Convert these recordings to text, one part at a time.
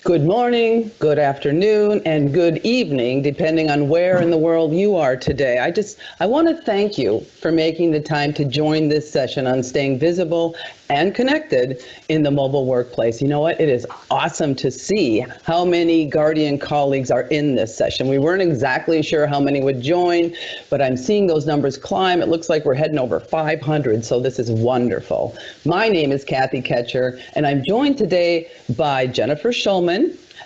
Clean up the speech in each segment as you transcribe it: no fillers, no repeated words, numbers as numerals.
Good morning, good afternoon, and good evening, depending on where in the world you are today. I want to thank you for making the time to join this session on staying visible and connected in the mobile workplace. You know what? It is awesome to see how many Guardian colleagues are in this session. We weren't exactly sure how many would join, but I'm seeing those numbers climb. It looks like we're heading over 500, so this is wonderful. My name is Kathy Ketcher, and I'm joined today by Jennifer Schulman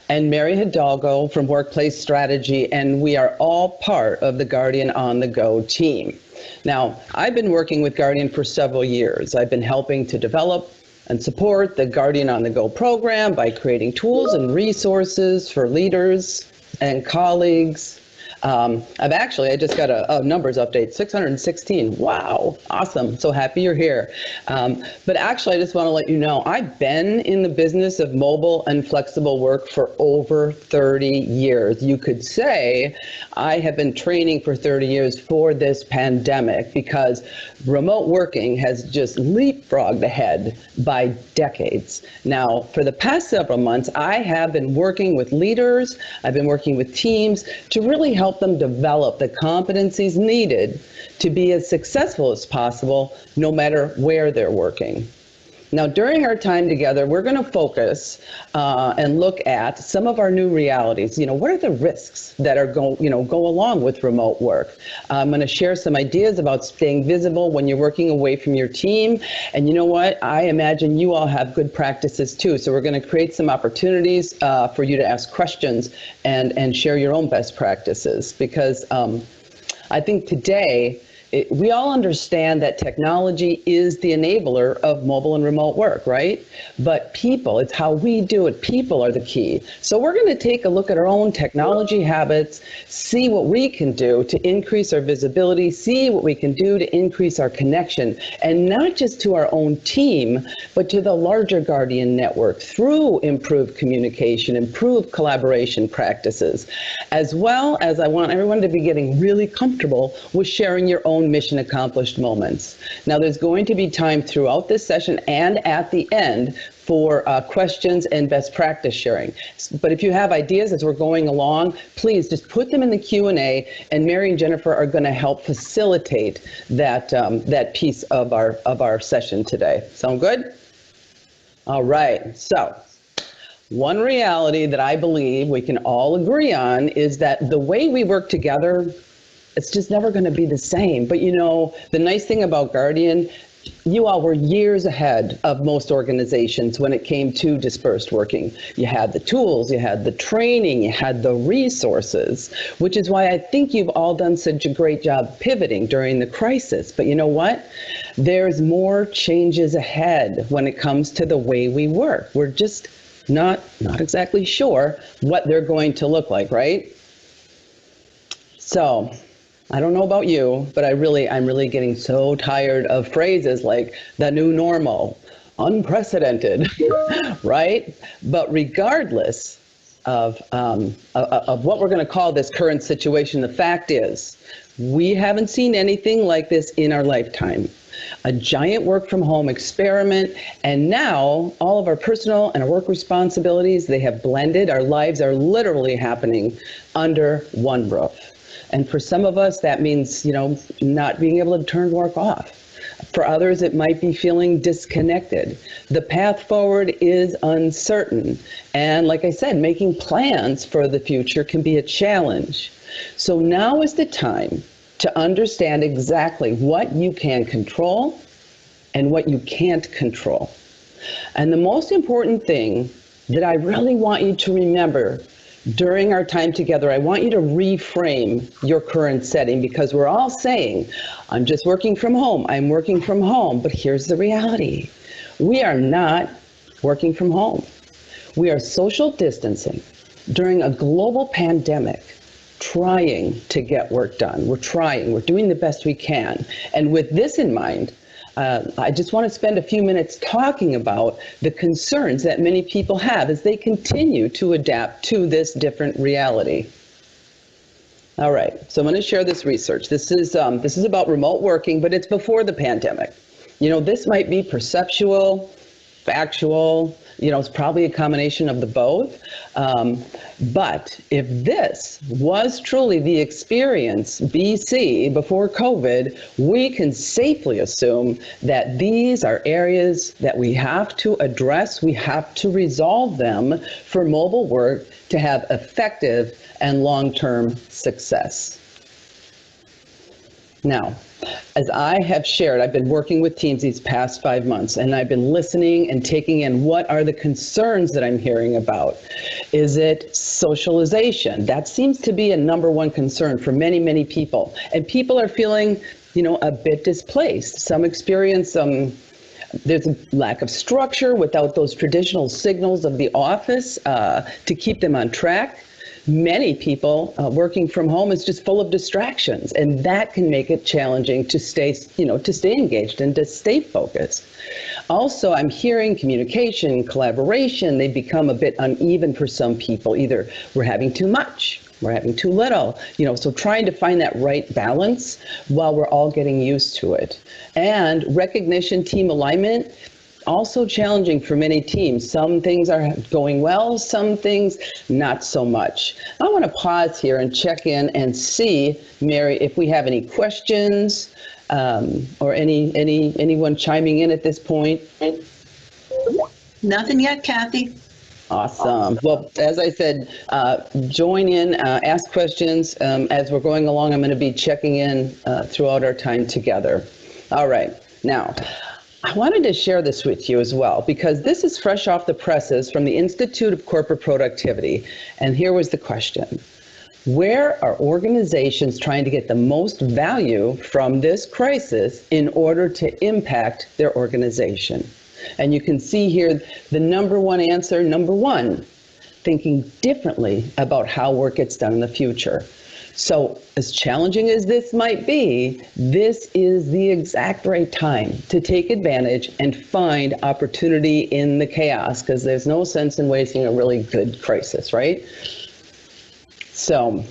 and Mary Hidalgo from Workplace Strategy, and we are all part of the Guardian on the Go team. Now, I've been working with Guardian for several years. I've been helping to develop and support the Guardian on the Go program by creating tools and resources for leaders and colleagues. I just got a numbers update, 616. Wow, awesome. So happy you're here. But actually, I just want to let you know, I've been in the business of mobile and flexible work for over 30 years. You could say I have been training for 30 years for this pandemic because remote working has just leapfrogged ahead by decades. Now, for the past several months, I have been working with leaders, I've been working with teams to really help them develop the competencies needed to be as successful as possible, no matter where they're working. Now, during our time together, we're going to focus and look at some of our new realities. What are the risks that are go along with remote work? I'm going to share some ideas about staying visible when you're working away from your team. And you know what? I imagine you all have good practices too. So we're going to create some opportunities for you to ask questions and share your own best practices. Because I think today, we all understand that technology is the enabler of mobile and remote work, right? But people, it's how we do it. People are the key. So we're going to take a look at our own technology habits, see what we can do to increase our visibility, see what we can do to increase our connection, and not just to our own team, but to the larger Guardian network through improved communication, improved collaboration practices, as well as I want everyone to be getting really comfortable with sharing your own mission accomplished moments. Now, there's going to be time throughout this session and at the end for questions and best practice sharing. But if you have ideas as we're going along, please just put them in the Q&A, and Mary and Jennifer are going to help facilitate that piece of our session today. Sound good? All right. So, one reality that I believe we can all agree on is that the way we work together, it's just never going to be the same. But the nice thing about Guardian, you all were years ahead of most organizations when it came to dispersed working. You had the tools, you had the training, you had the resources, which is why I think you've all done such a great job pivoting during the crisis. But you know what? There's more changes ahead when it comes to the way we work. We're just not exactly sure what they're going to look like, right? So, I don't know about you, but I'm really getting so tired of phrases like the new normal, unprecedented, right? But regardless of what we're going to call this current situation, the fact is we haven't seen anything like this in our lifetime. A giant work from home experiment, and now all of our personal and our work responsibilities, they have blended. Our lives are literally happening under one roof. And for some of us, that means, not being able to turn work off. For others, it might be feeling disconnected. The path forward is uncertain. And like I said, making plans for the future can be a challenge. So now is the time to understand exactly what you can control and what you can't control. And the most important thing that I really want you to remember during our time together, I want you to reframe your current setting, because we're all saying, I'm just working from home, I'm working from home. But here's the reality. We are not working from home. We are social distancing during a global pandemic, trying to get work done. We're doing the best we can. And with this in mind, I just want to spend a few minutes talking about the concerns that many people have as they continue to adapt to this different reality. All right, so I'm going to share this research. This is about remote working, but it's before the pandemic. This might be perceptual, factual, It's probably a combination of the both. But if this was truly the experience BC before COVID, we can safely assume that these are areas that we have to address. We have to resolve them for mobile work to have effective and long-term success. Now, as I have shared, I've been working with teams these past 5 months, and I've been listening and taking in what are the concerns that I'm hearing about. Is it socialization? That seems to be a number one concern for many, many people. And people are feeling, a bit displaced. Some experience there's a lack of structure without those traditional signals of the office to keep them on track. Many people working from home is just full of distractions, and that can make it challenging to stay engaged and to stay focused. Also, I'm hearing communication, collaboration, they become a bit uneven for some people. Either we're having too much, we're having too little, so trying to find that right balance while we're all getting used to it. And recognition, team alignment, also challenging for many teams. Some things are going well, some things not so much. I want to pause here and check in and see, Mary, if we have any questions or anyone chiming in at this point. Nothing yet, Kathy. Awesome. Well, as I said, join in, ask questions. As we're going along, I'm going to be checking in throughout our time together. All right. Now, I wanted to share this with you as well, because this is fresh off the presses from the Institute of Corporate Productivity. And here was the question. Where are organizations trying to get the most value from this crisis in order to impact their organization? And you can see here the number one answer, number one, thinking differently about how work gets done in the future. So as challenging as this might be, this is the exact right time to take advantage and find opportunity in the chaos, because there's no sense in wasting a really good crisis, right? So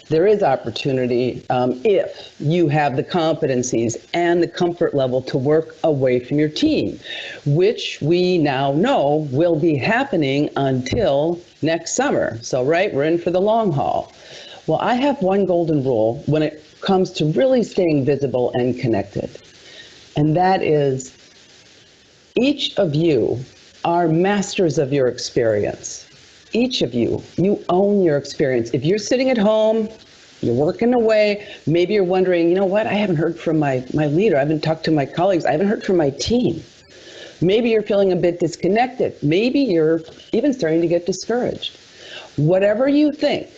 there is opportunity if you have the competencies and the comfort level to work away from your team, which we now know will be happening until next summer. So, right, we're in for the long haul. Well, I have one golden rule when it comes to really staying visible and connected, and that is each of you are masters of your experience. Each of you own your experience. If you're sitting at home, you're working away, maybe you're wondering, you know what, I haven't heard from my leader, I haven't talked to my colleagues, I haven't heard from my team. Maybe you're feeling a bit disconnected. Maybe you're even starting to get discouraged. Whatever you think,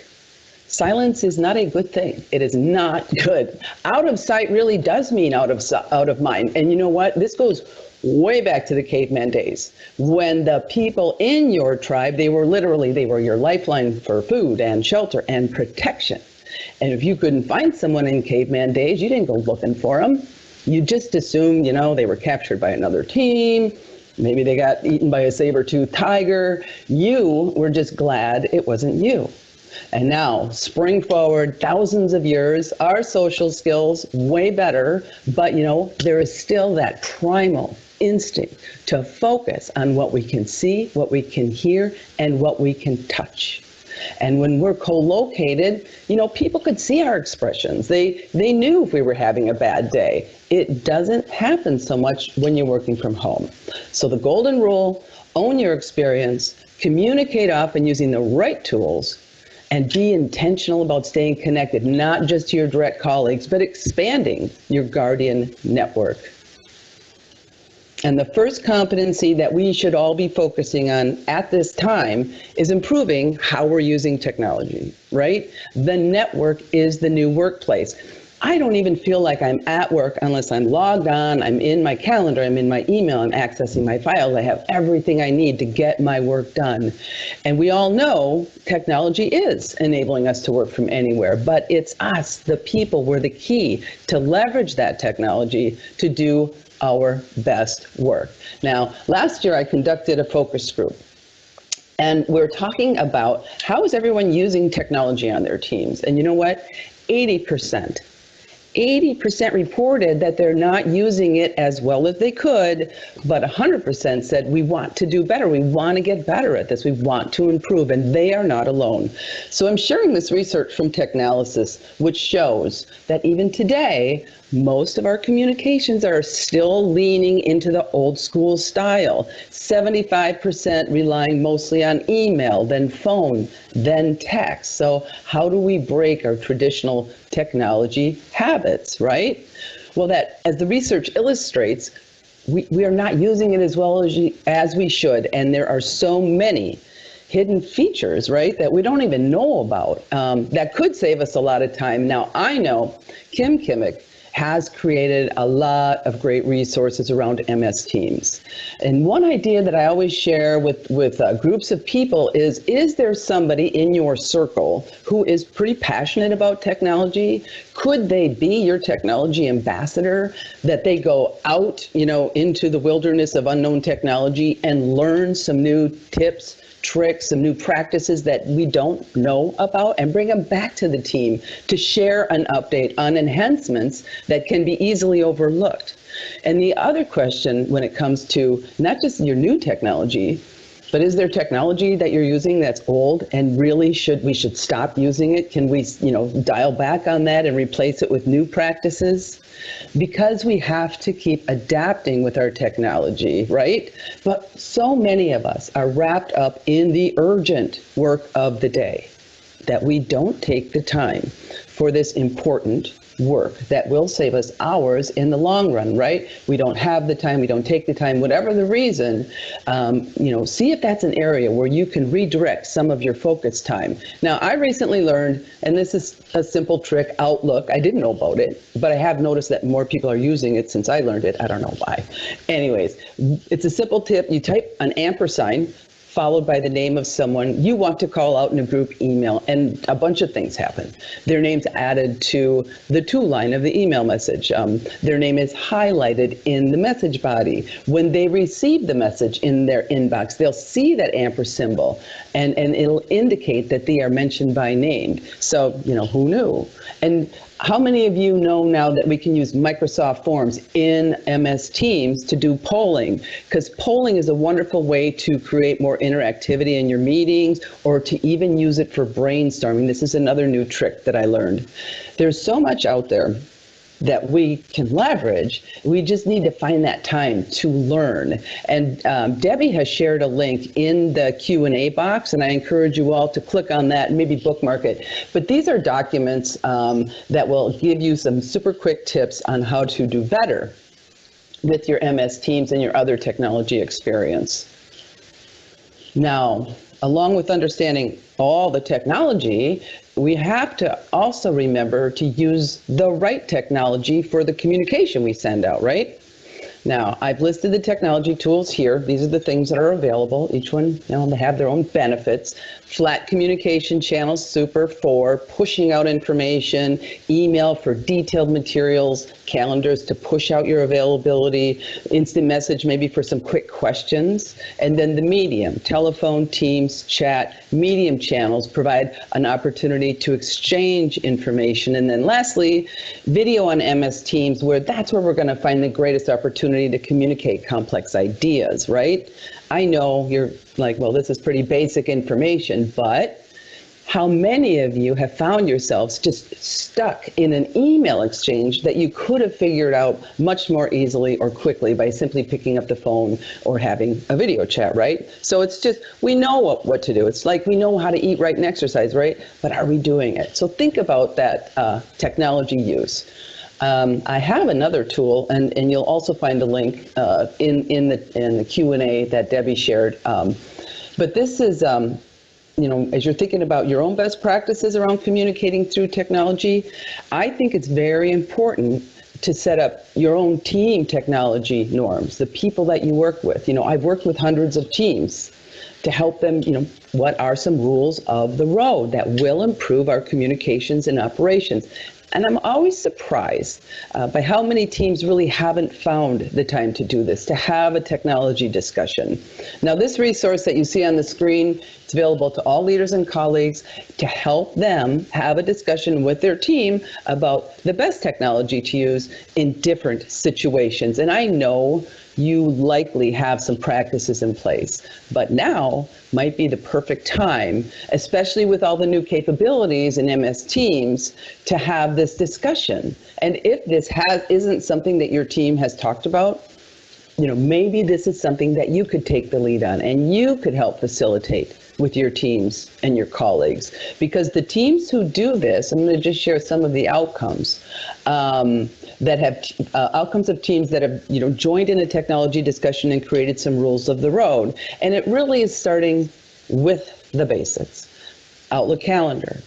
silence is not a good thing. It is not good. Out of sight really does mean out of mind. And you know what? This goes way back to the caveman days, when the people in your tribe, they were your lifeline for food and shelter and protection. And if you couldn't find someone in caveman days, you didn't go looking for them. You just assumed, they were captured by another team. Maybe they got eaten by a saber-toothed tiger. You were just glad it wasn't you. And now, spring forward thousands of years, our social skills way better, but there is still that primal instinct to focus on what we can see, what we can hear, and what we can touch. And when we're co-located, people could see our expressions. They knew if we were having a bad day. It doesn't happen so much when you're working from home. So the golden rule, own your experience, communicate often using the right tools, and be intentional about staying connected, not just to your direct colleagues, but expanding your guardian network. And the first competency that we should all be focusing on at this time is improving how we're using technology, right? The network is the new workplace. I don't even feel like I'm at work unless I'm logged on, I'm in my calendar, I'm in my email, I'm accessing my files, I have everything I need to get my work done. And we all know technology is enabling us to work from anywhere, but it's us, the people, we're the key to leverage that technology to do our best work. Now, last year I conducted a focus group, and we're talking about how is everyone using technology on their teams. And you know what? 80% 80% reported that they're not using it as well as they could, but 100% said we want to do better. We want to get better at this. We want to improve, and they are not alone. So I'm sharing this research from Technalysis, which shows that even today, most of our communications are still leaning into the old school style. 75% relying mostly on email, then phone, then text. So how do we break our traditional technology habits, right? Well, that, as the research illustrates, we are not using it as well as we should, and there are so many hidden features, right, that we don't even know about, that could save us a lot of time. Now, I know Kim Kimmick has created a lot of great resources around MS Teams. And one idea that I always share with groups of people is there somebody in your circle who is pretty passionate about technology? Could they be your technology ambassador, that they go out, into the wilderness of unknown technology and learn some new tips, tricks, some new practices that we don't know about, and bring them back to the team to share an update on enhancements that can be easily overlooked. And the other question when it comes to not just your new technology, but is there technology that you're using that's old and really we should stop using it? Can we, dial back on that and replace it with new practices? Because we have to keep adapting with our technology, right? But so many of us are wrapped up in the urgent work of the day that we don't take the time for this important work that will save us hours in the long run, right? We don't have the time, we don't take the time, whatever the reason, see if that's an area where you can redirect some of your focus time. Now, I recently learned, and this is a simple trick, Outlook. I didn't know about it, but I have noticed that more people are using it since I learned it. I don't know why. Anyways, it's a simple tip. You type an ampersand followed by the name of someone you want to call out in a group email, and a bunch of things happen. Their name's added to the to line of the email message. Their name is highlighted in the message body. When they receive the message in their inbox, they'll see that ampersand symbol, and it'll indicate that they are mentioned by name. So, who knew? And how many of you know now that we can use Microsoft Forms in MS Teams to do polling? Because polling is a wonderful way to create more interactivity in your meetings, or to even use it for brainstorming. This is another new trick that I learned. There's so much out there that we can leverage. We just need to find that time to learn. And Debbie has shared a link in the Q&A box, and I encourage you all to click on that and maybe bookmark it. But these are documents that will give you some super quick tips on how to do better with your MS Teams and your other technology experience. Now, along with understanding all the technology, we have to also remember to use the right technology for the communication we send out, right? Now, I've listed the technology tools here. These are the things that are available. Each one, they have their own benefits. Flat communication channels, super for pushing out information, email for detailed materials, calendars to push out your availability, instant message maybe for some quick questions, and then the medium, telephone, Teams, chat, medium channels provide an opportunity to exchange information. And then lastly, video on MS Teams, where that's where we're going to find the greatest opportunity to communicate complex ideas, right? I know you're like, well, this is pretty basic information, but how many of you have found yourselves just stuck in an email exchange that you could have figured out much more easily or quickly by simply picking up the phone or having a video chat, right? So it's just, we know what to do. It's like we know how to eat right and exercise, right? But are we doing it? So think about that technology use. I have another tool, and you'll also find a link in the Q&A that Debbie shared. But this is, as you're thinking about your own best practices around communicating through technology, I think it's very important to set up your own team technology norms, the people that you work with. I've worked with hundreds of teams to help them, what are some rules of the road that will improve our communications and operations. And I'm always surprised by how many teams really haven't found the time to do this, to have a technology discussion. Now, this resource that you see on the screen, it's available to all leaders and colleagues to help them have a discussion with their team about the best technology to use in different situations. And I know you likely have some practices in place, but now might be the perfect time, especially with all the new capabilities in MS Teams, to have this discussion. And if this isn't something that your team has talked about, maybe this is something that you could take the lead on and you could help facilitate with your teams and your colleagues. Because the teams who do this, I'm going to just share some of the outcomes that have outcomes of teams that have joined in a technology discussion and created some rules of the road. And it really is starting with the basics. Outlook calendar,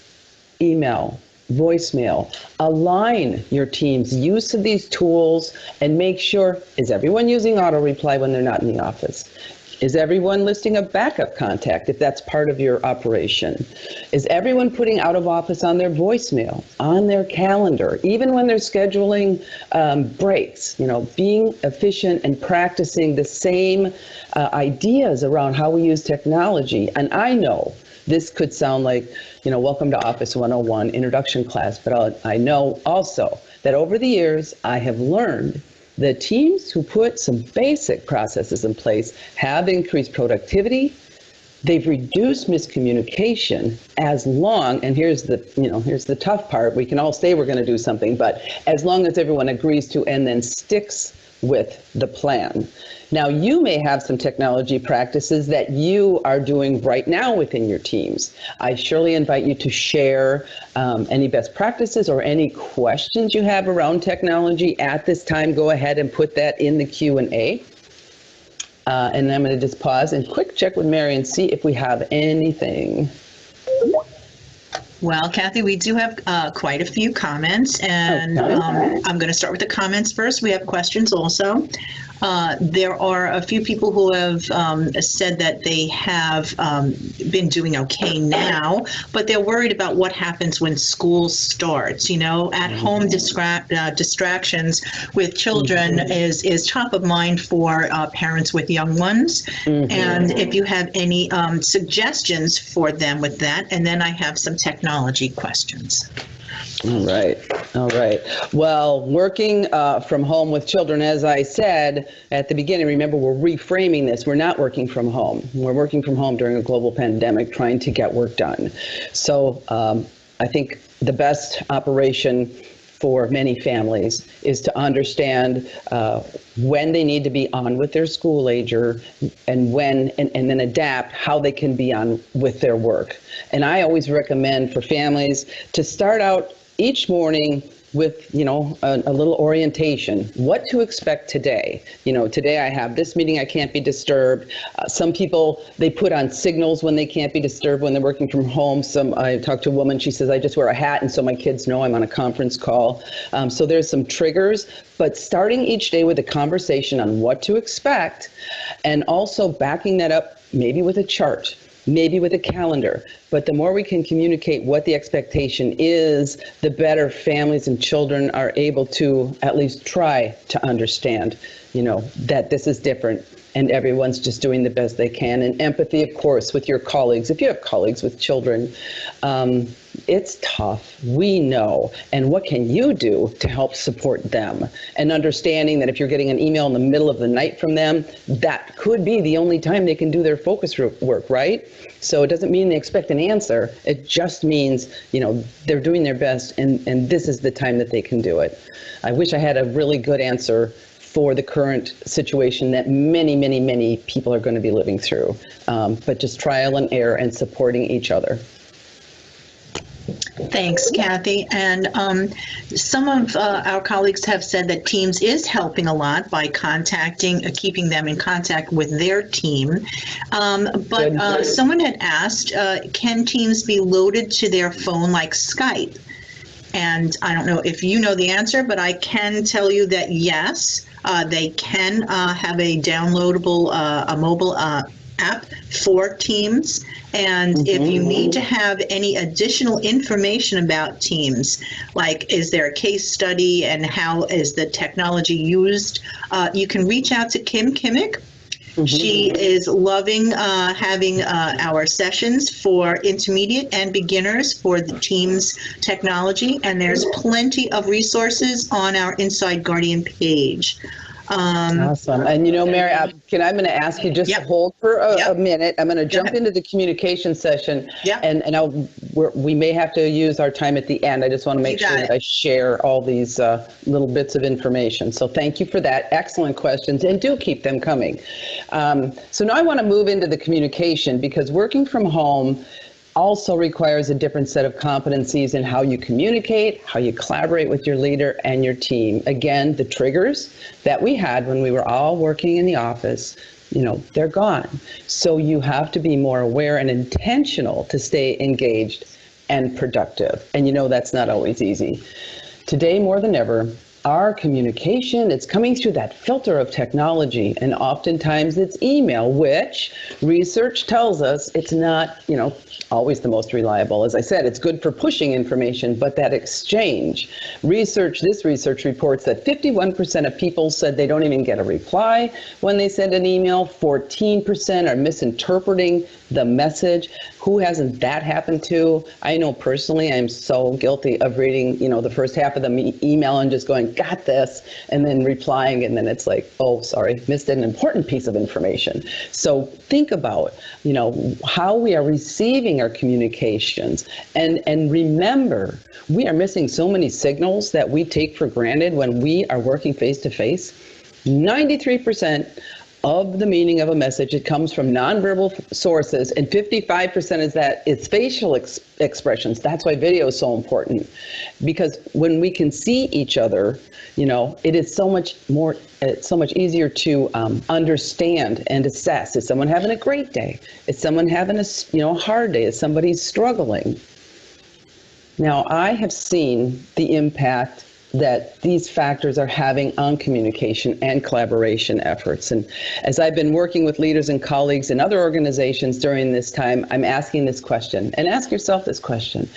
email, voicemail. Align your team's use of these tools and make sure, is everyone using auto reply when they're not in the office? Is everyone listing a backup contact if that's part of your operation? Is everyone putting out of office on their voicemail, on their calendar, even when they're scheduling breaks? Being efficient and practicing the same ideas around how we use technology. And I know this could sound like, welcome to Office 101 introduction class, but I know also that over the years I have learned the teams who put some basic processes in place have increased productivity. They've reduced miscommunication as long, and here's the tough part, we can all say we're going to do something, but as long as everyone agrees to and then sticks with the plan. Now, you may have some technology practices that you are doing right now within your teams. I surely invite you to share any best practices or any questions you have around technology at this time. Go ahead and put that in the Q&A. And I'm going to just pause and quick check with Mary and see if we have anything. Well, Kathy, we do have quite a few comments, and I'm going to start with the comments first. We have questions also. There are a few people who have said that they have been doing okay now, but they're worried about what happens when school starts. At home distractions with children is top of mind for parents with young ones. And if you have any suggestions for them with that, and then I have some technology questions. All right. Well, working from home with children, as I said at the beginning, remember, we're reframing this. We're not working from home. We're working from home during a global pandemic, trying to get work done. So I think the best operation for many families is to understand when they need to be on with their school ager and when, and then adapt how they can be on with their work. And I always recommend for families to start out each morning with, a little orientation, what to expect today. Today I have this meeting, I can't be disturbed. Some people, they put on signals when they can't be disturbed when they're working from home. I talked to a woman, she says, I just wear a hat and so my kids know I'm on a conference call. So there's some triggers, but starting each day with a conversation on what to expect and also backing that up maybe with a chart, maybe with a calendar. But the more we can communicate what the expectation is, the better families and children are able to at least try to understand, that this is different and everyone's just doing the best they can. And empathy, of course, with your colleagues. If you have colleagues with children, it's tough. We know. And what can you do to help support them? And understanding that if you're getting an email in the middle of the night from them, that could be the only time they can do their focus work, right? So it doesn't mean they expect an answer. It just means, they're doing their best and this is the time that they can do it. I wish I had a really good answer for the current situation that many, many, many people are going to be living through. But just trial and error and supporting each other. Thanks, Kathy. And some of our colleagues have said that Teams is helping a lot by keeping them in contact with their team. But someone had asked, can Teams be loaded to their phone like Skype? And I don't know if you know the answer, but I can tell you that yes, they can have a downloadable, a mobile app for Teams. And if you need to have any additional information about Teams, like is there a case study and how is the technology used, you can reach out to Kim Kimmick. She is loving having our sessions for intermediate and beginners for the Teams technology, and there's plenty of resources on our Inside Guardian page. Awesome. And Mary, I'm going to ask you just to hold for a minute. I'm going to jump into the communication session, and we may have to use our time at the end. I just want to make sure that I share all these little bits of information. So thank you for that. Excellent questions, and do keep them coming. So now I want to move into the communication, because working from home also requires a different set of competencies in how you communicate, how you collaborate with your leader and your team. Again, the triggers that we had when we were all working in the office, they're gone. So you have to be more aware and intentional to stay engaged and productive. And that's not always easy. Today, more than ever, our communication, it's coming through that filter of technology, and oftentimes it's email, which research tells us it's not, always the most reliable. As I said, it's good for pushing information, but that exchange, this research reports that 51% of people said they don't even get a reply when they send an email. 14% are misinterpreting the message. Who hasn't that happened to? I know personally, I'm so guilty of reading, the first half of the email and just going, got this, and then replying, and then it's like, oh, sorry, missed an important piece of information. So think about, how we are receiving our communications, and remember, we are missing so many signals that we take for granted when we are working face to face. 93% of the meaning of a message, it comes from nonverbal sources, and 55% is that it's facial expressions. That's why video is so important, because when we can see each other, it is so much more, it's so much easier to understand and assess. Is someone having a great day? Is someone having a hard day? Is somebody struggling? Now, I have seen the impact that these factors are having on communication and collaboration efforts. And as I've been working with leaders and colleagues in other organizations during this time, I'm asking this question, and ask yourself this question.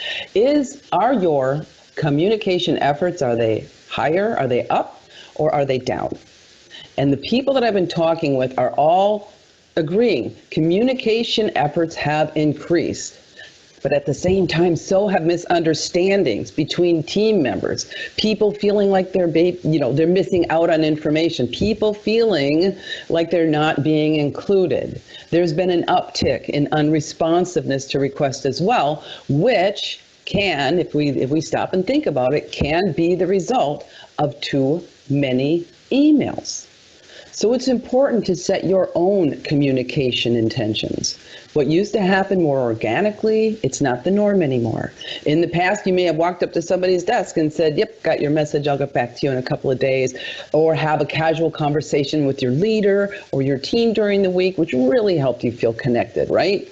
Are your communication efforts, are they higher, are they up, or are they down? And the people that I've been talking with are all agreeing communication efforts have increased. But at the same time, so have misunderstandings between team members. People feeling like they're missing out on information. People feeling like they're not being included. There's been an uptick in unresponsiveness to requests as well, which can, if we stop and think about it, can be the result of too many emails. So it's important to set your own communication intentions. What used to happen more organically, it's not the norm anymore. In the past, you may have walked up to somebody's desk and said, yep, got your message, I'll get back to you in a couple of days, or have a casual conversation with your leader or your team during the week, which really helped you feel connected, right?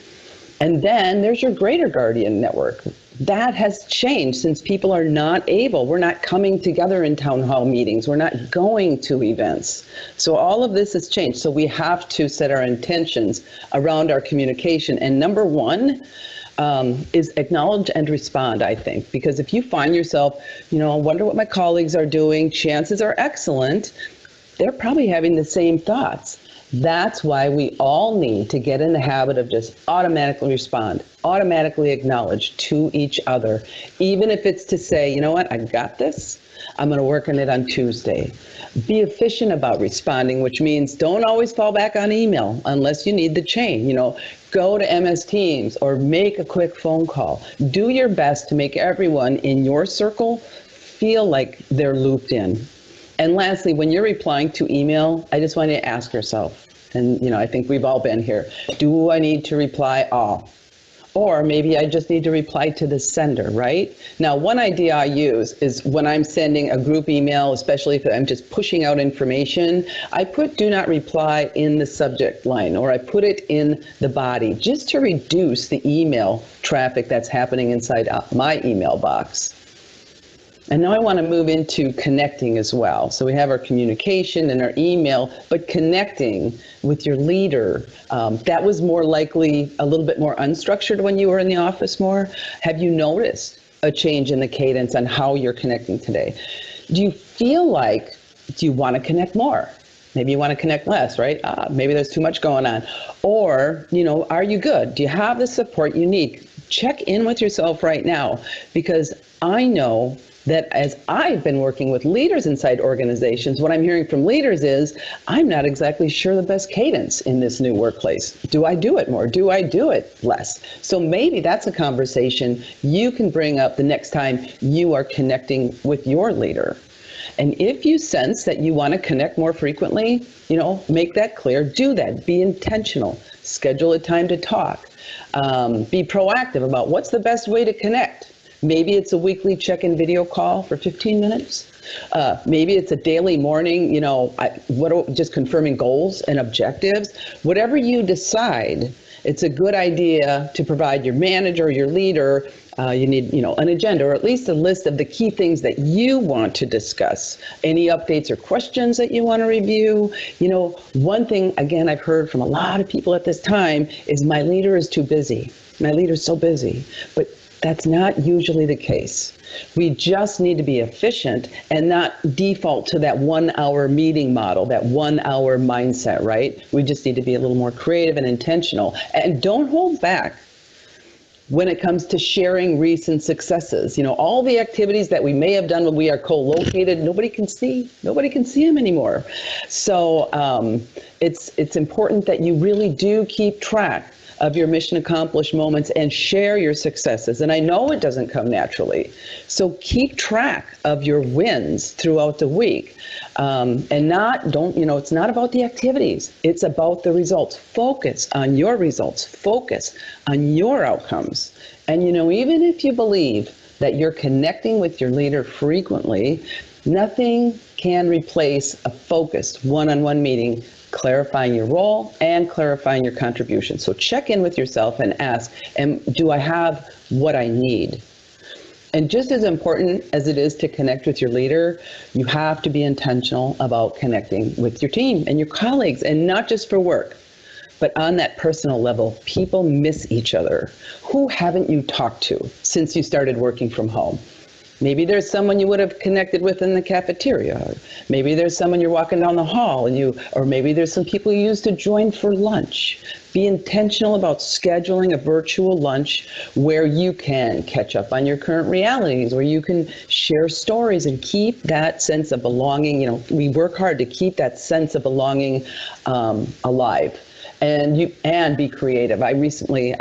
And then there's your greater Guardian network. That has changed since people are not able. We're not coming together in town hall meetings. We're not going to events. So all of this has changed. So we have to set our intentions around our communication. And number one is acknowledge and respond, I think. Because if you find yourself, I wonder what my colleagues are doing, chances are excellent, they're probably having the same thoughts. That's why we all need to get in the habit of just automatically respond, automatically acknowledge to each other, even if it's to say, you know what, I got this. I'm going to work on it on Tuesday. Be efficient about responding, which means don't always fall back on email unless you need the chain. Go to MS Teams or make a quick phone call. Do your best to make everyone in your circle feel like they're looped in. And lastly, when you're replying to email, I just want you to ask yourself, and I think we've all been here, do I need to reply all? Or maybe I just need to reply to the sender, right? Now, one idea I use is when I'm sending a group email, especially if I'm just pushing out information, I put do not reply in the subject line, or I put it in the body, just to reduce the email traffic that's happening inside my email box. And now I want to move into connecting as well. So we have our communication and our email, but connecting with your leader, that was more likely a little bit more unstructured when you were in the office more. Have you noticed a change in the cadence on how you're connecting today? Do you feel like, do you want to connect more? Maybe you want to connect less, right? Maybe there's too much going on. Or, are you good? Do you have the support you need? Check in with yourself right now, because I know that as I've been working with leaders inside organizations, what I'm hearing from leaders is, I'm not exactly sure the best cadence in this new workplace. Do I do it more? Do I do it less? So maybe that's a conversation you can bring up the next time you are connecting with your leader. And if you sense that you want to connect more frequently, make that clear, do that, be intentional, schedule a time to talk, be proactive about what's the best way to connect. Maybe it's a weekly check-in video call for 15 minutes. Maybe it's a daily morning, just confirming goals and objectives. Whatever you decide, it's a good idea to provide your manager or your leader, you need, an agenda, or at least a list of the key things that you want to discuss. Any updates or questions that you want to review. One thing, again, I've heard from a lot of people at this time is my leader is too busy. My leader's so busy. But that's not usually the case. We just need to be efficient and not default to that 1 hour meeting model, that 1 hour mindset, right? We just need to be a little more creative and intentional. And don't hold back when it comes to sharing recent successes. All the activities that we may have done when we are co-located, nobody can see them anymore. So it's important that you really do keep track of your mission accomplished moments and share your successes. And I know it doesn't come naturally. So keep track of your wins throughout the week. It's not about the activities. It's about the results. Focus on your results. Focus on your outcomes. And even if you believe that you're connecting with your leader frequently, nothing can replace a focused one-on-one meeting, clarifying your role and clarifying your contribution. So check in with yourself and ask, do I have what I need? And just as important as it is to connect with your leader, you have to be intentional about connecting with your team and your colleagues, and not just for work, but on that personal level. People miss each other. Who haven't you talked to since you started working from home? Maybe there's someone you would have connected with in the cafeteria. Maybe there's someone you're walking down the hall or maybe there's some people you used to join for lunch. Be intentional about scheduling a virtual lunch where you can catch up on your current realities, where you can share stories and keep that sense of belonging. We work hard to keep that sense of belonging alive. And be creative. I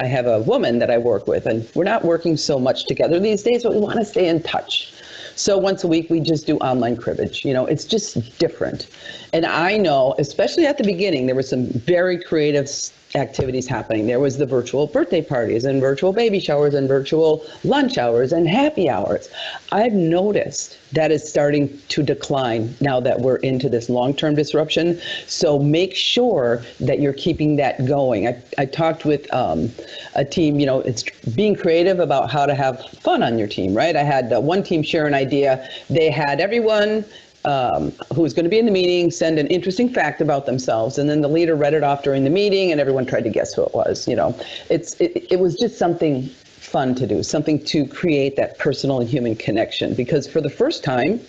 have a woman that I work with, and we're not working so much together these days, but we want to stay in touch. So once a week, we just do online cribbage. It's just different. And I know, especially at the beginning, there were some very creative activities happening. There was the virtual birthday parties and virtual baby showers and virtual lunch hours and happy hours. I've noticed that is starting to decline now that we're into this long-term disruption. So make sure that you're keeping that going. I talked with a team, it's being creative about how to have fun on your team, right? I had one team share an idea. They had everyone who was going to be in the meeting send an interesting fact about themselves, and then the leader read it off during the meeting, and everyone tried to guess who it was. It was just something fun to do, something to create that personal and human connection, because for the first time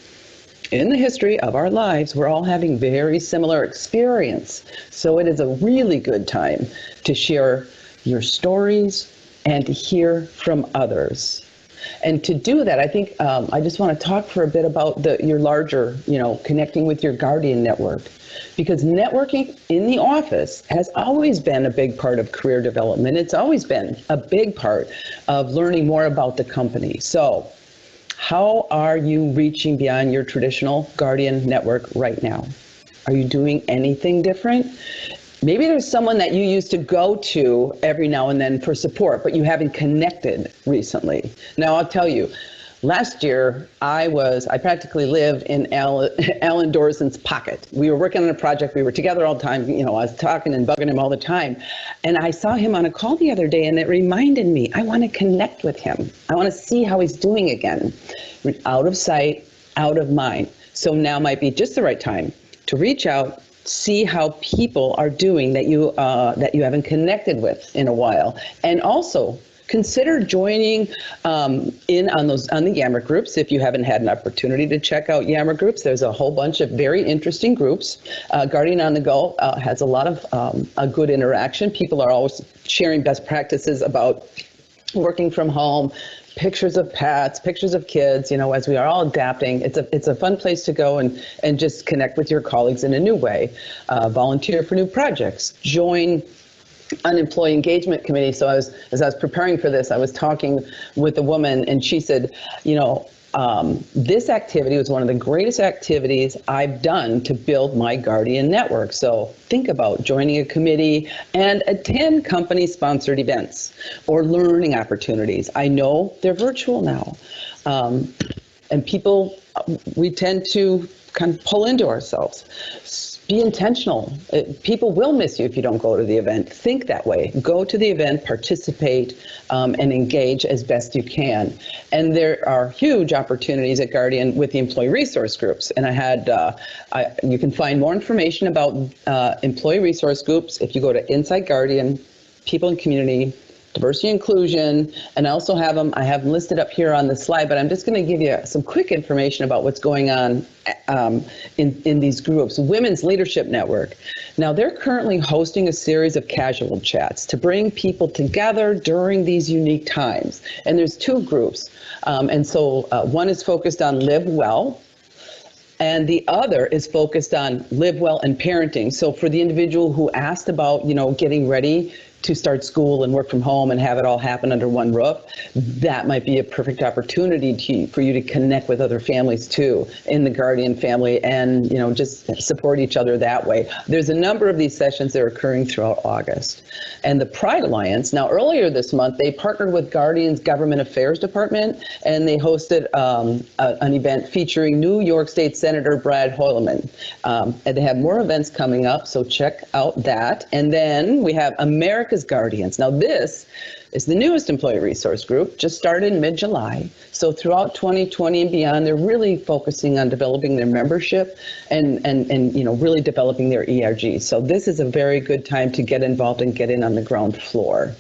in the history of our lives, we're all having very similar experience. So it is a really good time to share your stories and to hear from others. And to do that, I think I just want to talk for a bit about your larger, connecting with your Guardian network. Because networking in the office has always been a big part of career development. It's always been a big part of learning more about the company. So how are you reaching beyond your traditional Guardian network right now? Are you doing anything different? Maybe there's someone that you used to go to every now and then for support, but you haven't connected recently. Now, I'll tell you, Last year, I practically lived in Alan Dorson's pocket. We were working on a project. We were together all the time. I was talking and bugging him all the time. And I saw him on a call the other day, and it reminded me, I want to connect with him. I want to see how he's doing again. Out of sight, out of mind. So now might be just the right time to reach out, see how people are doing that you haven't connected with in a while, and also consider joining in on the Yammer groups if you haven't had an opportunity to check out Yammer groups. There's a whole bunch of very interesting groups. Guardian on the Go has a lot of a good interaction. People are always sharing best practices about working from home, pictures of pets, pictures of kids, as we are all adapting. It's a fun place to go and just connect with your colleagues in a new way. Volunteer for new projects. Join an employee engagement committee. So as I was preparing for this, I was talking with a woman, and she said, this activity was one of the greatest activities I've done to build my Guardian network. So think about joining a committee and attend company-sponsored events or learning opportunities. I know they're virtual now, and people, we tend to kind of pull into ourselves. Be intentional. People will miss you if you don't go to the event. Think that way. Go to the event, participate, and engage as best you can. And there are huge opportunities at Guardian with the employee resource groups. And you can find more information about employee resource groups if you go to Inside Guardian, People and Community, Diversity Inclusion, and I also have them listed up here on the slide, but I'm just going to give you some quick information about what's going on in these groups. Women's Leadership Network. Now, they're currently hosting a series of casual chats to bring people together during these unique times. And there's two groups. And so one is focused on Live Well, and the other is focused on Live Well and parenting. So for the individual who asked about, getting ready to start school and work from home and have it all happen under one roof, that might be a perfect opportunity for you to connect with other families too in the Guardian family and, just support each other that way. There's a number of these sessions that are occurring throughout August. And the Pride Alliance, now earlier this month, they partnered with Guardian's Government Affairs Department, and they hosted an event featuring New York State Senator Brad Hoylman. And they have more events coming up, so check out that. And then we have America's Guardians. Now this is the newest employee resource group, just started in mid-July. So throughout 2020 and beyond, they're really focusing on developing their membership and really developing their ERG. So this is a very good time to get involved and get in on the ground floor.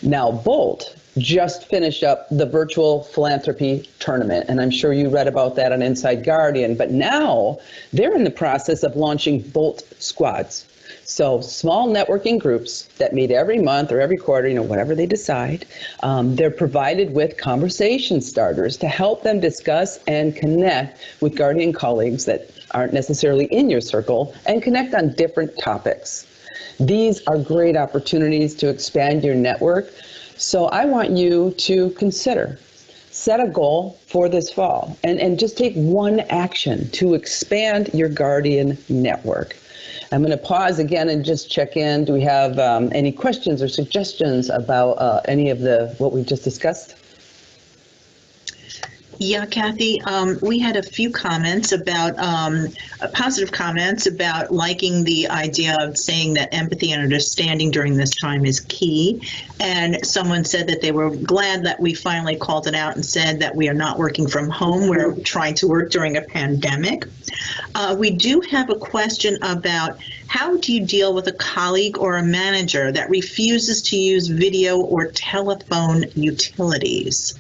Now, Bolt just finished up the virtual philanthropy tournament, and I'm sure you read about that on Inside Guardian, but now they're in the process of launching Bolt Squads. So small networking groups that meet every month or every quarter, whatever they decide. They're provided with conversation starters to help them discuss and connect with Guardian colleagues that aren't necessarily in your circle and connect on different topics. These are great opportunities to expand your network. So I want you to consider, set a goal for this fall and just take one action to expand your Guardian network. I'm going to pause again and just check in. Do we have any questions or suggestions about any of what we've just discussed? Yeah, Kathy, we had a few comments about positive comments about liking the idea of saying that empathy and understanding during this time is key. And someone said that they were glad that we finally called it out and said that we are not working from home. We're trying to work during a pandemic. We do have a question about how do you deal with a colleague or a manager that refuses to use video or telephone utilities?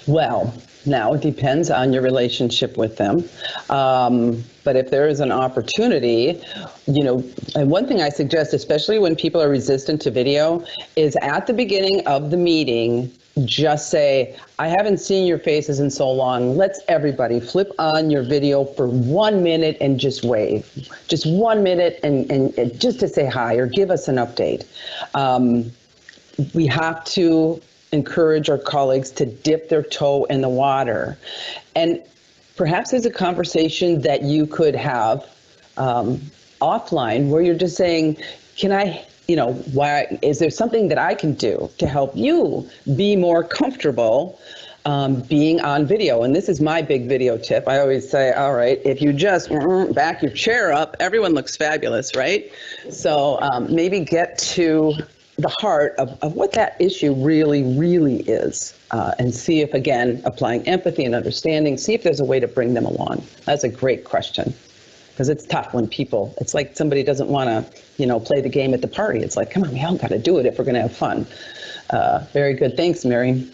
Well, now it depends on your relationship with them. But if there is an opportunity, and one thing I suggest, especially when people are resistant to video, is at the beginning of the meeting, just say, I haven't seen your faces in so long. Let's everybody flip on your video for 1 minute and just wave. Just 1 minute and just to say hi or give us an update. We have to encourage our colleagues to dip their toe in the water. And perhaps there's a conversation that you could have offline where you're just saying, can I why is there something that I can do to help you be more comfortable being on video? And this is my big video tip. I always say, all right, if you just back your chair up, everyone looks fabulous, right? So maybe get to the heart of what that issue really, really is, and see if, again, applying empathy and understanding, see if there's a way to bring them along. That's a great question, because it's tough when people, it's like somebody doesn't want to, play the game at the party. It's like, come on, we all got to do it if we're going to have fun. Very good. Thanks, Mary.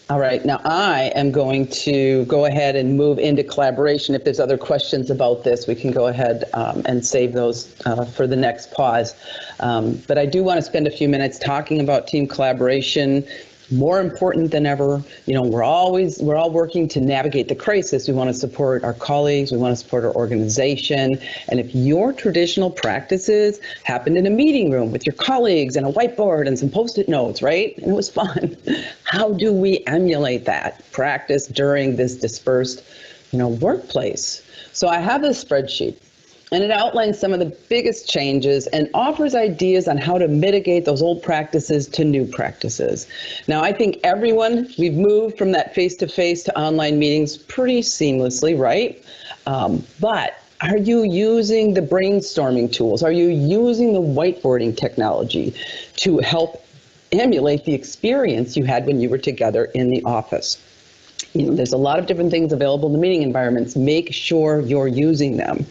All right, now I am going to go ahead and move into collaboration. If there's other questions about this, we can go ahead and save those for the next pause. But I do want to spend a few minutes talking about team collaboration. More important than ever, we're all working to navigate the crisis. We want to support our colleagues, we want to support our organization. And if your traditional practices happened in a meeting room with your colleagues and a whiteboard and some Post-it notes, right? And it was fun. How do we emulate that practice during this dispersed, workplace? So I have this spreadsheet, and it outlines some of the biggest changes and offers ideas on how to mitigate those old practices to new practices. Now, I think we've moved from that face-to-face to online meetings pretty seamlessly, right? But are you using the brainstorming tools? Are you using the whiteboarding technology to help emulate the experience you had when you were together in the office? There's a lot of different things available in the meeting environments. Make sure you're using them.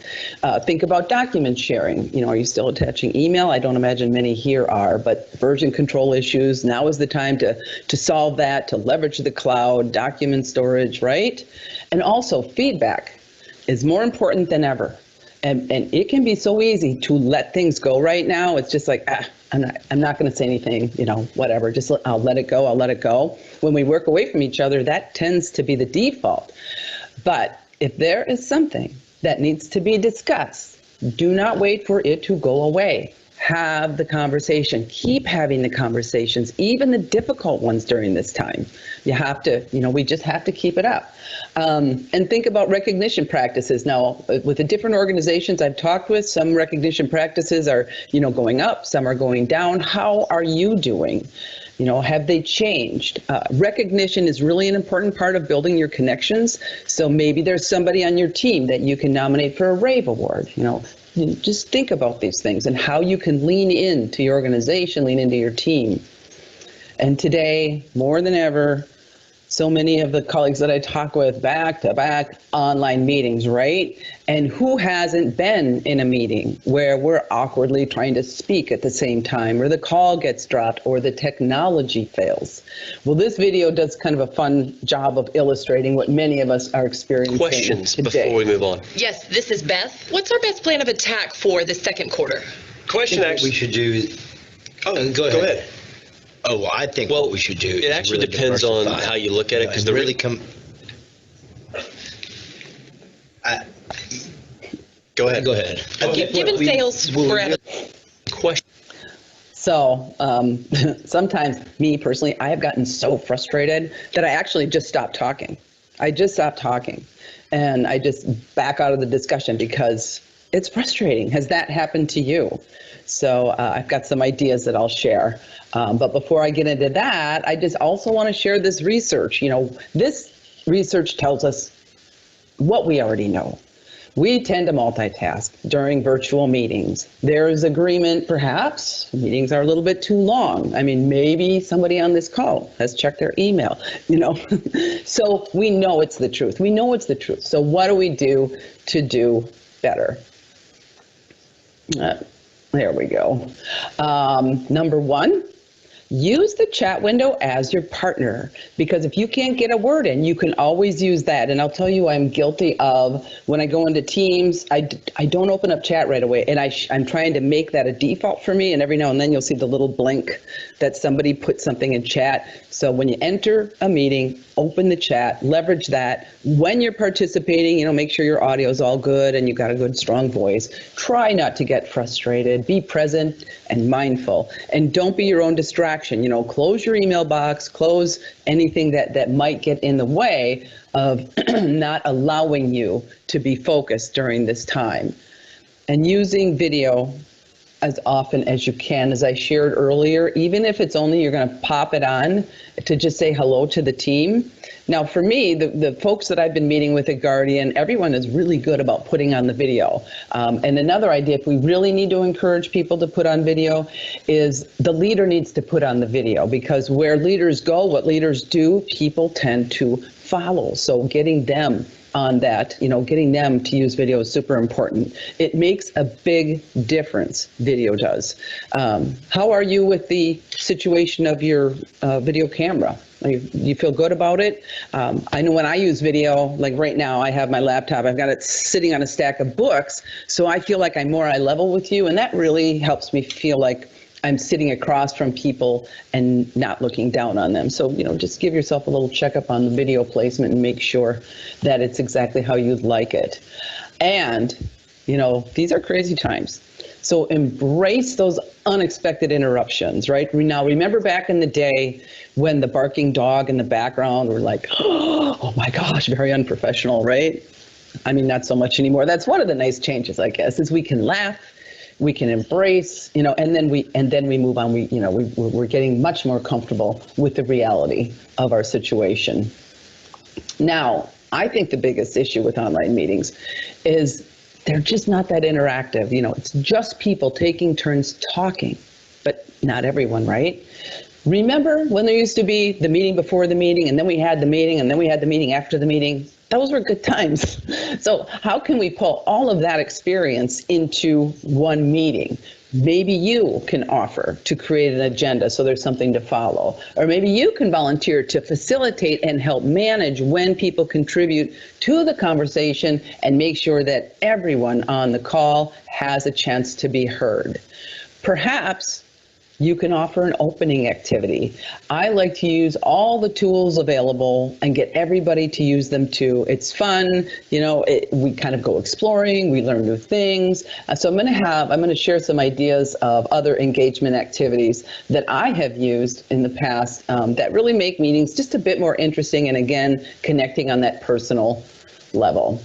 Think about document sharing. Are you still attaching email? I don't imagine many here are, but version control issues, now is the time to solve that, to leverage the cloud, document storage, right? And also feedback is more important than ever. And it can be so easy to let things go right now. It's just like, I'm not going to say anything, whatever. Just I'll let it go. When we work away from each other, that tends to be the default. But if there is something that needs to be discussed, do not wait for it to go away. Have the conversation. Keep having the conversations, even the difficult ones during this time. You have to, we just have to keep it up. And think about recognition practices. Now, with the different organizations I've talked with, some recognition practices are, going up, some are going down. How are you doing? Have they changed? Recognition is really an important part of building your connections. So maybe there's somebody on your team that you can nominate for a rave award. Just think about these things and how you can lean into your organization, lean into your team. And today, more than ever, so many of the colleagues that I talk with, back-to-back online meetings, right? And who hasn't been in a meeting where we're awkwardly trying to speak at the same time, or the call gets dropped, or the technology fails? Well, this video does kind of a fun job of illustrating what many of us are experiencing Questions today. before we move on. Yes, this is Beth. What's our best plan of attack for the second quarter? Question What actually. we should do. Go ahead. Oh, well, I think what we should do. It actually depends on how you look at it, because and really Go ahead. Go ahead. You've been sales forever. Question. So sometimes, me personally, I have gotten so frustrated that I actually just stopped talking. And I just back out of the discussion because it's frustrating. Has that happened to you? So I've got some ideas that I'll share. But before I get into that, I just also want to share this research. This research tells us what we already know. We tend to multitask during virtual meetings. There is agreement, perhaps, meetings are a little bit too long. I mean, maybe somebody on this call has checked their email, So we know it's the truth. So what do we do to do better? There we go. Number one, use the chat window as your partner, because if you can't get a word in, you can always use that. And I'll tell you, I'm guilty of, when I go into Teams, I don't open up chat right away. And I'm trying to make that a default for me. And every now and then you'll see the little blink that somebody put something in chat. So when you enter a meeting, open the chat, leverage that. When you're participating, make sure your audio is all good and you've got a good, strong voice. Try not to get frustrated. Be present and mindful. And don't be your own distraction. Close your email box, close anything that might get in the way of not allowing you to be focused during this time. and using video as often as you can. As I shared earlier, even if it's only you're going to pop it on to just say hello to the team. Now, for me, the folks that I've been meeting with at Guardian, everyone is really good about putting on the video. And another idea, if we really need to encourage people to put on video, is the leader needs to put on the video, because where leaders go, what leaders do, people tend to follow. So getting them on that, getting them to use video is super important. It makes a big difference, video does. How are you with the situation of your video camera? You feel good about it? I know when I use video, like right now, I have my laptop, I've got it sitting on a stack of books, so I feel like I'm more eye level with you, and that really helps me feel like I'm sitting across from people and not looking down on them. So, just give yourself a little checkup on the video placement and make sure that it's exactly how you'd like it. And, these are crazy times. So embrace those unexpected interruptions, right? Now, remember back in the day when the barking dog in the background were like, oh my gosh, very unprofessional, right? I mean, not so much anymore. That's one of the nice changes, I guess, is we can laugh. We can embrace, and then we move on. We're getting much more comfortable with the reality of our situation. Now, I think the biggest issue with online meetings is they're just not that interactive. It's just people taking turns talking, but not everyone, right? Remember when there used to be the meeting before the meeting, and then we had the meeting, and then we had the meeting after the meeting? Those were good times. So how can we pull all of that experience into one meeting? Maybe you can offer to create an agenda so there's something to follow. Or maybe you can volunteer to facilitate and help manage when people contribute to the conversation and make sure that everyone on the call has a chance to be heard. Perhaps you can offer an opening activity. I like to use all the tools available and get everybody to use them too. It's fun, we kind of go exploring, we learn new things. So I'm going to share some ideas of other engagement activities that I have used in the past that really make meetings just a bit more interesting, and again, connecting on that personal level.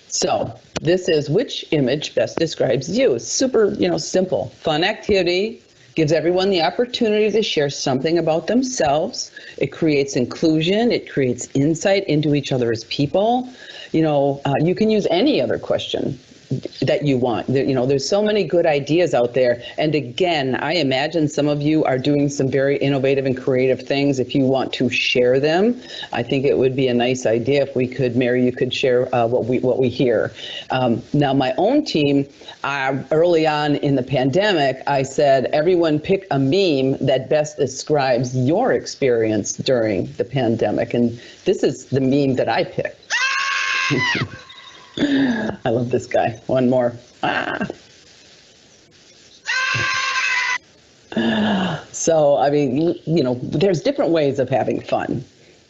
So this is which image best describes you. Super, simple, fun activity. Gives everyone the opportunity to share something about themselves. It creates inclusion. It creates insight into each other as people. You can use any other question that you want. There's so many good ideas out there. And again, I imagine some of you are doing some very innovative and creative things. If you want to share them, I think it would be a nice idea if we could, Mary, you could share what we hear. Now, my own team, early on in the pandemic, I said, everyone pick a meme that best describes your experience during the pandemic. And this is the meme that I picked. I love this guy. One more. So, there's different ways of having fun.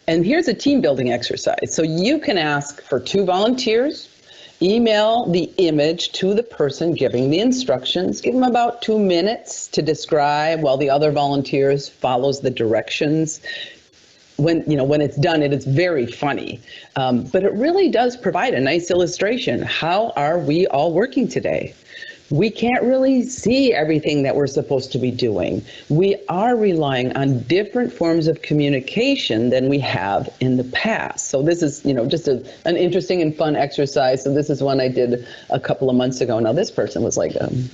And here's a team building exercise. So you can ask for 2 volunteers, email the image to the person giving the instructions, give them about 2 minutes to describe while the other volunteers follows the directions. When it's done, it is very funny, but it really does provide a nice illustration. How are we all working today? We can't really see everything that we're supposed to be doing. We are relying on different forms of communication than we have in the past. So this is, just an interesting and fun exercise. So this is one I did a couple of months ago. Now this person was like an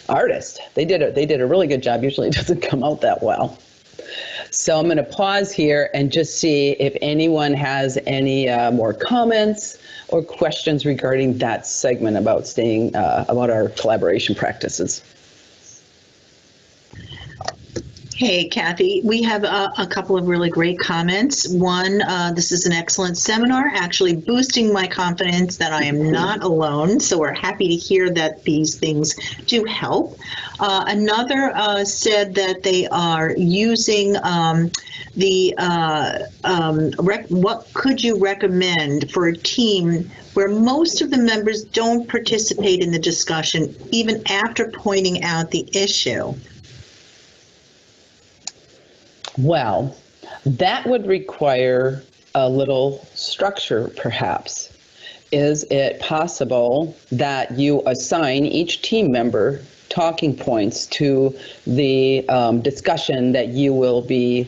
artist. They did a really good job. Usually it doesn't come out that well. So I'm going to pause here and just see if anyone has any more comments or questions regarding that segment about about our collaboration practices. Hey, Kathy, we have a couple of really great comments. One, this is an excellent seminar, actually boosting my confidence that I am not alone. So we're happy to hear that these things do help. Another said that they are using what could you recommend for a team where most of the members don't participate in the discussion, even after pointing out the issue? Well, that would require a little structure, perhaps. is it possible that you assign each team member talking points to the discussion that you will be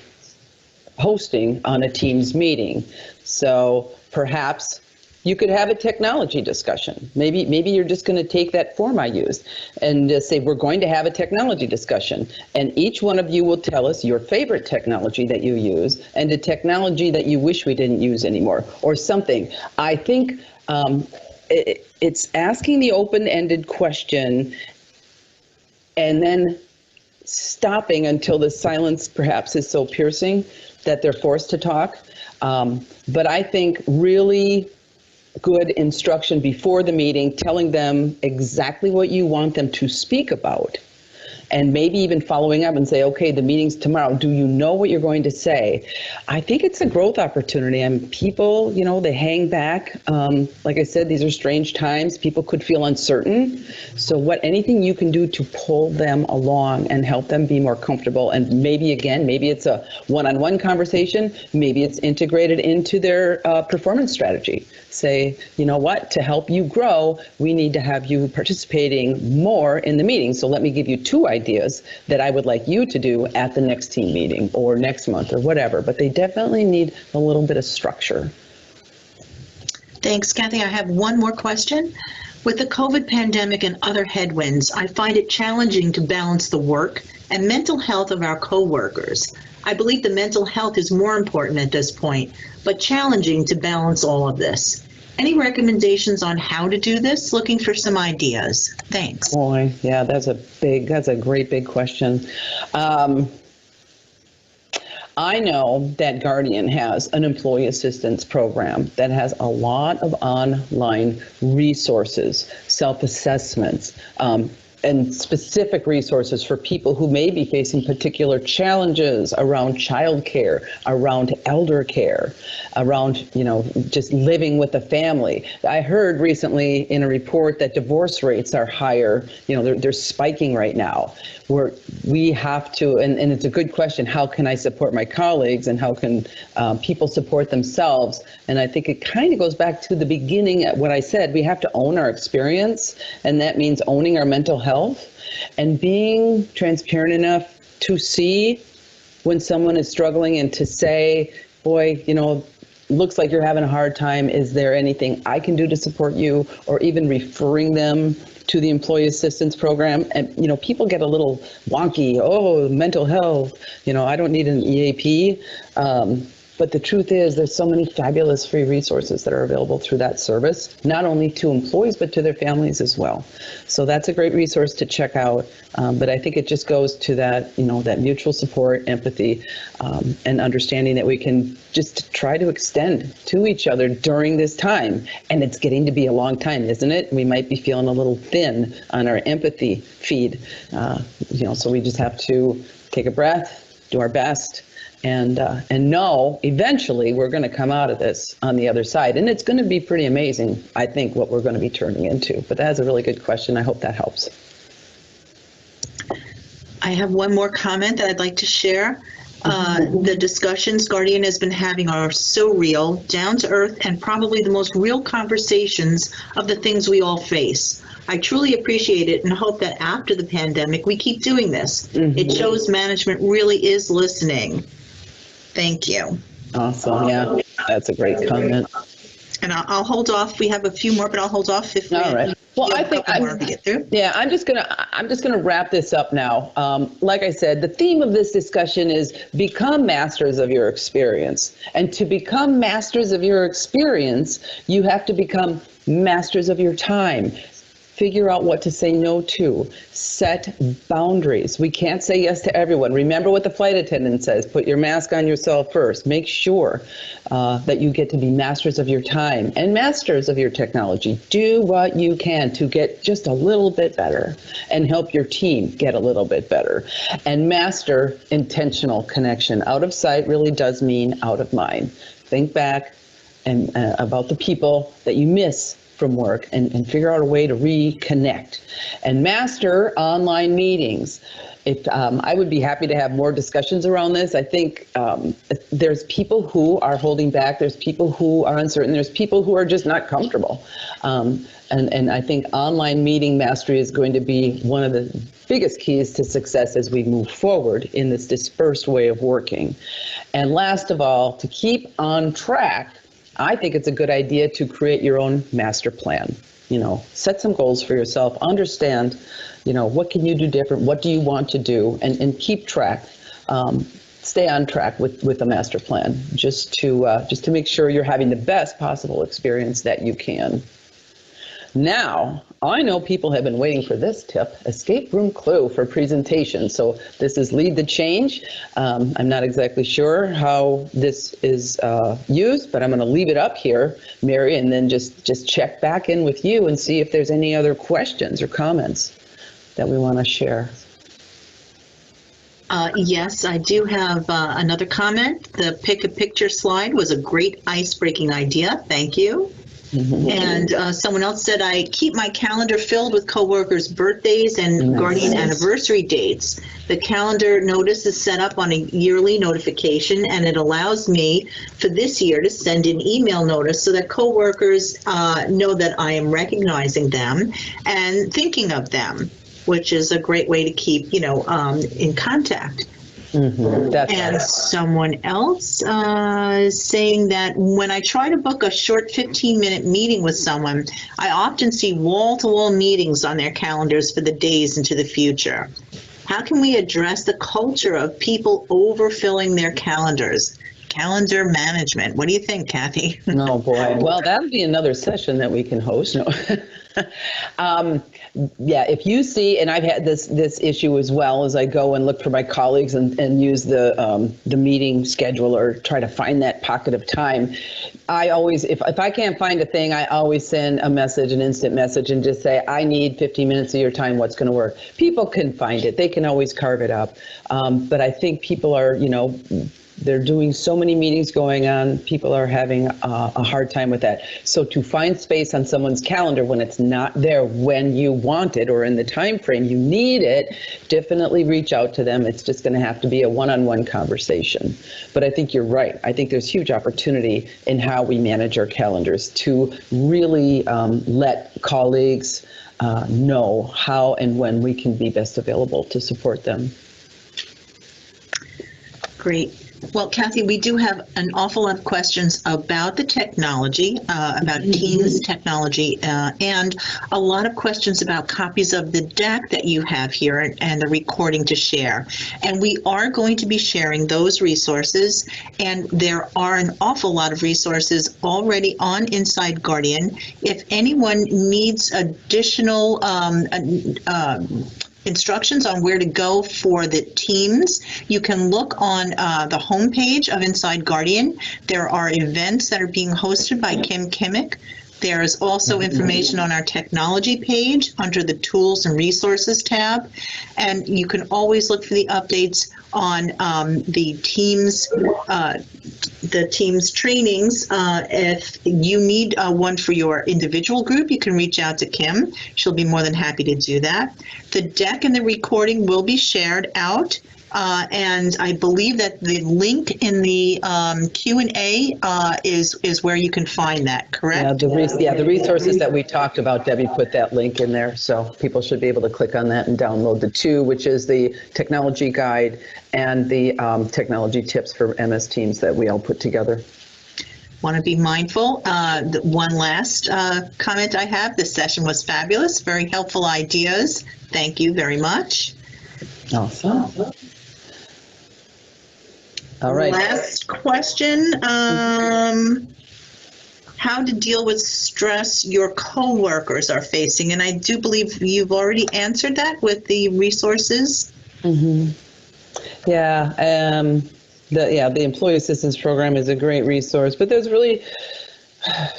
hosting on a Teams meeting? So perhaps you could have a technology discussion. Maybe you're just going to take that form I used and just say, we're going to have a technology discussion. And each one of you will tell us your favorite technology that you use and the technology that you wish we didn't use anymore, or something. I think it's asking the open-ended question and then stopping until the silence perhaps is so piercing that they're forced to talk. But I think really good instruction before the meeting, telling them exactly what you want them to speak about, and maybe even following up and say, okay, the meeting's tomorrow. Do you know what you're going to say? I think it's a growth opportunity. And people, they hang back. Like I said, these are strange times. People could feel uncertain. So anything you can do to pull them along and help them be more comfortable. And maybe it's a one-on-one conversation. Maybe it's integrated into their performance strategy. Say, you know what, to help you grow, we need to have you participating more in the meeting. So let me give you 2 ideas that I would like you to do at the next team meeting or next month or whatever. But they definitely need a little bit of structure. Thanks, Kathy. I have one more question. With the COVID pandemic and other headwinds, I find it challenging to balance the work and mental health of our coworkers. I believe the mental health is more important at this point, but challenging to balance all of this. Any recommendations on how to do this? Looking for some ideas. Thanks. Boy, yeah, that's a great big question. I know that Guardian has an employee assistance program that has a lot of online resources, self-assessments, and specific resources for people who may be facing particular challenges around childcare, around elder care, around, just living with a family. I heard recently in a report that divorce rates are higher. They're spiking right now. We have to, and it's a good question, how can I support my colleagues and how can people support themselves? And I think it kind of goes back to the beginning at what I said. We have to own our experience, and that means owning our mental health and being transparent enough to see when someone is struggling and to say, boy, looks like you're having a hard time. Is there anything I can do to support you? Or even referring them to the employee assistance program. And, people get a little wonky. Oh, mental health, I don't need an EAP. But the truth is there's so many fabulous free resources that are available through that service, not only to employees, but to their families as well. So that's a great resource to check out. But I think it just goes to that, that mutual support, empathy, and understanding that we can just try to extend to each other during this time. And it's getting to be a long time, isn't it? We might be feeling a little thin on our empathy feed, so we just have to take a breath, do our best, and know eventually we're going to come out of this on the other side. And it's going to be pretty amazing, I think, what we're going to be turning into. But that's a really good question. I hope that helps. I have one more comment that I'd like to share. The discussions Guardian has been having are so real, down to earth, and probably the most real conversations of the things we all face. I truly appreciate it and hope that after the pandemic, we keep doing this. It shows management really is listening. Thank you. Awesome. Yeah, that's a great comment. And I'll hold off. We have a few more, but I'll hold off if we All right. Well, I think more to get through. Yeah, I'm just gonna wrap this up now. Like I said, the theme of this discussion is become masters of your experience. And to become masters of your experience, you have to become masters of your time. Figure out what to say no to. Set boundaries. We can't say yes to everyone. Remember what the flight attendant says. Put your mask on yourself first. Make sure that you get to be masters of your time and masters of your technology. Do what you can to get just a little bit better and help your team get a little bit better. And master intentional connection. Out of sight really does mean out of mind. Think back and about the people that you miss from work and figure out a way to reconnect and master online meetings. I would be happy to have more discussions around this. I think there's people who are holding back. There's people who are uncertain. There's people who are just not comfortable. And I think online meeting mastery is going to be one of the biggest keys to success as we move forward in this dispersed way of working. And last of all, to keep on track, I think it's a good idea to create your own master plan. Set some goals for yourself, understand, what can you do different? What do you want to do? And keep track. Stay on track with a master plan, just to make sure you're having the best possible experience that you can. Now, I know people have been waiting for this tip, escape room clue for presentation. So this is Lead the Change. I'm not exactly sure how this is used, but I'm going to leave it up here, Mary, and then just check back in with you and see if there's any other questions or comments that we want to share. Yes, I do have another comment. The pick a picture slide was a great ice-breaking idea. Thank you. And someone else said, I keep my calendar filled with coworkers' birthdays and guardian anniversary dates. The calendar notice is set up on a yearly notification, and it allows me for this year to send an email notice so that coworkers know that I am recognizing them and thinking of them, which is a great way to keep, in contact. And someone else is saying that when I try to book a short 15-minute meeting with someone, I often see wall-to-wall meetings on their calendars for the days into the future. How can we address the culture of people overfilling their calendars? Calendar management. What do you think, Kathy? Oh, boy. Well, that would be another session that we can host. No. Yeah, if you see, and I've had this issue as well as I go and look for my colleagues and use the meeting schedule or try to find that pocket of time. I always, if I can't find a thing, I always send a message, an instant message, and just say, I need 15 minutes of your time. What's going to work? People can find it. They can always carve it up. But I think people are, they're doing so many meetings going on. People are having a hard time with that. So to find space on someone's calendar when it's not there when you want it or in the time frame you need it, definitely reach out to them. It's just going to have to be a one-on-one conversation. But I think you're right. I think there's huge opportunity in how we manage our calendars to really let colleagues know how and when we can be best available to support them. Great. Well, Kathy, we do have an awful lot of questions about the technology, about Teams technology, and a lot of questions about copies of the deck that you have here and the recording to share. And we are going to be sharing those resources, and there are an awful lot of resources already on Inside Guardian. If anyone needs additional instructions on where to go for the teams, you can look on the homepage of Inside Guardian. There are events that are being hosted by Kim Kimmick. There's also information on our technology page under the Tools and Resources tab. And you can always look for the updates on the team's trainings. If you need one for your individual group, you can reach out to Kim. She'll be more than happy to do that. The deck and the recording will be shared out. And I believe that the link in the Q&A is where you can find that, correct? Yeah, the resources that we talked about, Debbie put that link in there, so people should be able to click on that and download the two, which is the technology guide and the technology tips for MS Teams that we all put together. Want to be mindful. One last comment I have, this session was fabulous, very helpful ideas. Thank you very much. Awesome. All right. Last question. How to deal with stress your coworkers are facing, and I do believe you've already answered that with the resources. Yeah, the Employee Assistance Program is a great resource, but there's really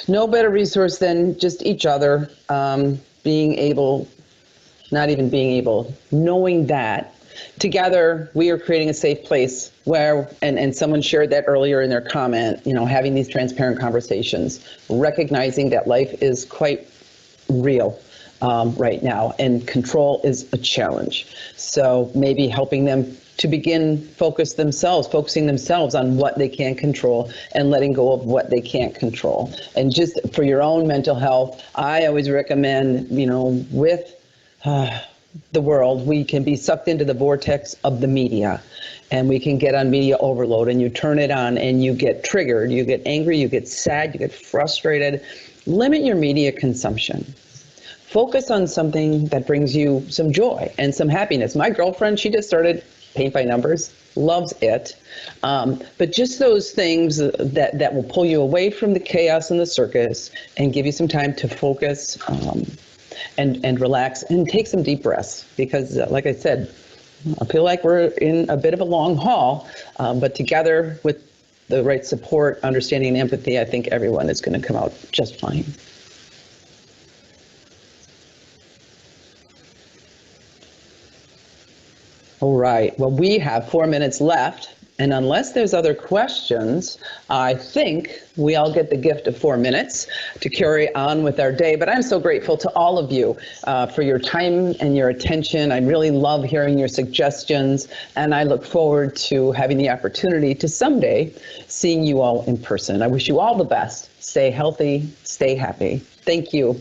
no better resource than just each other knowing that together we are creating a safe place where, and someone shared that earlier in their comment, having these transparent conversations, recognizing that life is quite real right now, and control is a challenge. So maybe helping them to begin focusing themselves on what they can control and letting go of what they can't control. And just for your own mental health, I always recommend, with the world, we can be sucked into the vortex of the media, and we can get on media overload, and you turn it on and you get triggered, you get angry, you get sad, you get frustrated. Limit your media consumption. Focus on something that brings you some joy and some happiness. My girlfriend, she just started paint by numbers, loves it. But just those things that will pull you away from the chaos and the circus and give you some time to focus and relax and take some deep breaths. Because like I said, I feel like we're in a bit of a long haul, but together with the right support, understanding, and empathy, I think everyone is going to come out just fine. All right. Well, we have 4 minutes left. And unless there's other questions, I think we all get the gift of 4 minutes to carry on with our day. But I'm so grateful to all of you for your time and your attention. I really love hearing your suggestions, and I look forward to having the opportunity to someday seeing you all in person. I wish you all the best. Stay healthy, stay happy. Thank you.